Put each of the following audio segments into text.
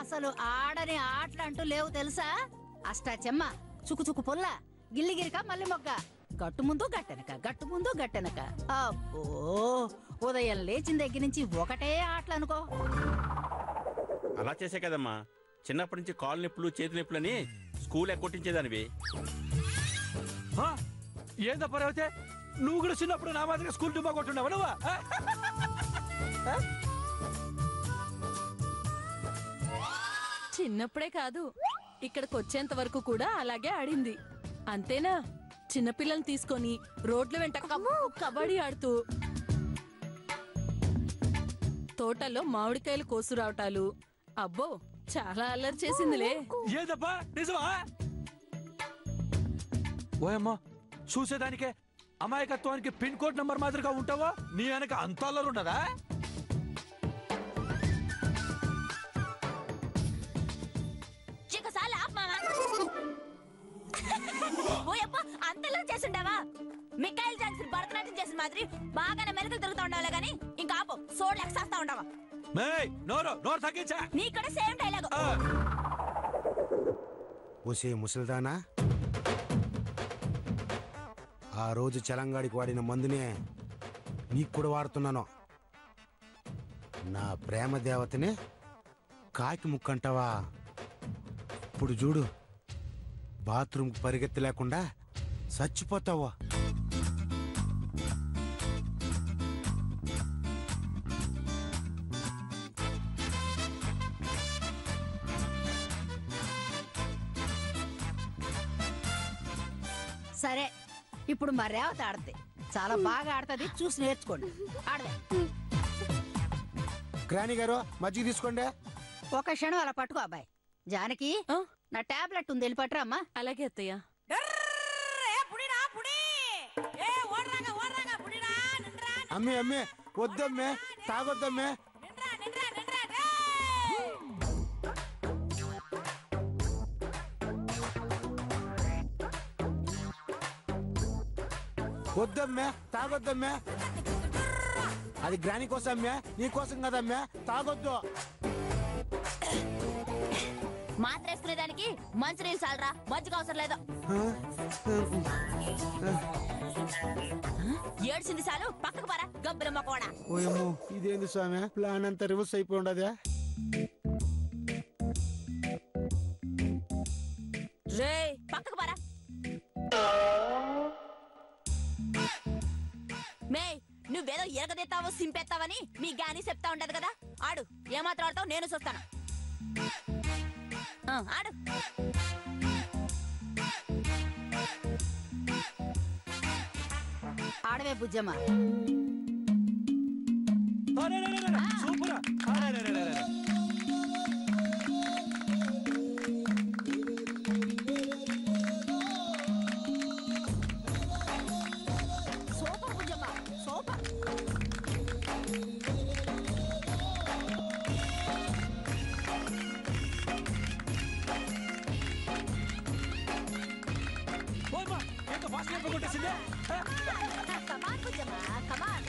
అసలు ఆడని ఆటలంటూ లేవు తెలుసా? అష్టాచెమ్మ, చుకుచుకు పుల్ల, గిల్లిగిరిక, మల్లి మొగ్గ, గట్టు ముందు గట్టెనక, గట్టు ముందు గట్టెనక. అబ్బో, ఉదయం లేచిన దగ్గర నుంచి ఒకటే ఆటలు అనుకో. అలా చేసే కదమ్మా చిన్నప్పటి నుంచి కాలు నొప్పులు చేతి నొప్పులని స్కూల్ ఎక్కొట్టించేదానివి. ఏందా పరవతే, నువ్వు కూడా చిన్నప్పుడు నా మాదిరిగా స్కూల్ డుబ్బా కొట్టుండవు నువ్వా? చిన్నప్పుడే కాదు, ఇక్కడికి వచ్చేంత వరకు కూడా అలాగే ఆడింది. అంతేనా? చిన్నపిల్లల్ని తీసుకొని రోడ్ల వెంట కబడ్డీ ఆడుతూ, తోటల్లో మామిడికాయలు కోసురావటాలు, అబ్బో చాలా అల్లరి చేసిందిలే. ఏదబ్బా నిజమా? ఓయమ్మా, చూసేదానికే అమాయకత్వానికి పిన్ కోడ్ నంబర్ మాదిరిగా ఉంటావా? నీ వెనక అంత అల్లరి ఉండదా? అంతలో చేసిండావా? మిఖాయిల్ జాన్సన్ భరతనాట్యం చేసిన మాదిరి బాగానే మెరుగులు తిరుగుతూ ఉండాలి గానీ ఇంకా ఆపు, సోడ్ లెక్సేస్తా ఉండవా? నోరు తగ్గించా. నీ కూడా సేమ్ డైలాగ్. ఓసే ముసల్దానా, ఆ రోజు చలంగాడికి వాడిన మందునే నీకు కూడా వాడుతున్నాను. నా ప్రేమ దేవతనే కాకి ముక్కంటావా? ఇప్పుడు చూడు, బాత్రూమ్ పరిగెత్తి లేకుండా చచ్చిపోతావా? సరే, ఇప్పుడు మా రేవతి ఆడతాయి. చాలా బాగా ఆడుతుంది, చూసి నేర్చుకోండి. ఆడదే. గ్రాని గారు మజ్జిగ తీసుకోండి. ఒక క్షణం అలా పట్టుకో అబ్బాయి. జానకి, నా టాబ్లెట్ ఉంది, వెళ్ళి పట్టురా అమ్మా. అలాగే అత్తయ్య. అమ్మే అమ్మే, వద్దమ్మే, తాగొద్దమ్మే. వద్దమ్మే, తాగొద్దమ్మే. అది గ్రాని కోసం అమ్మే, నీ కోసం కదమ్మే. తాగొద్దు. మాత్ర వేసుకునేదానికి మంచి నీళ్ళు చాలరా, మజ్జిగ అవసరం లేదు. ఏడ్చింది చాలు, పక్కకు పారా గబ్బరమ్మ కూడా. ఓయమ్మో, ఇదేంది స్వామి, ప్లాన్ అంతా రివర్స్ అయిపోయి ఉండదా? రే పక్కకు పారా. మే, నువ్వేదో ఎరగదెత్తావో సింపేస్తావని మీ గాని చెప్తా ఉండదు కదా. ఆడు, ఏమాత్రం ఆడతావు నేను చూస్తాను. ఆడు. ఆడవే బుజ్జమ్మ. సూపరా. Super Bujjamma, super. ఎంత ఫాస్ట్ గా కొట్టేసిందే. కమాన్ బుజ్జమ్మ, కమాన్.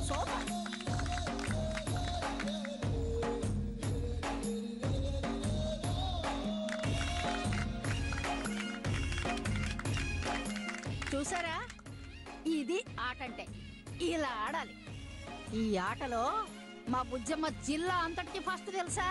సూపర్. చూసారా, ఇది ఆట అంటే ఇలా ఆడాలి. ఈ ఆటలో మా బుజ్జమ్మ జిల్లా అంతటికి ఫస్ట్ తెలుసా?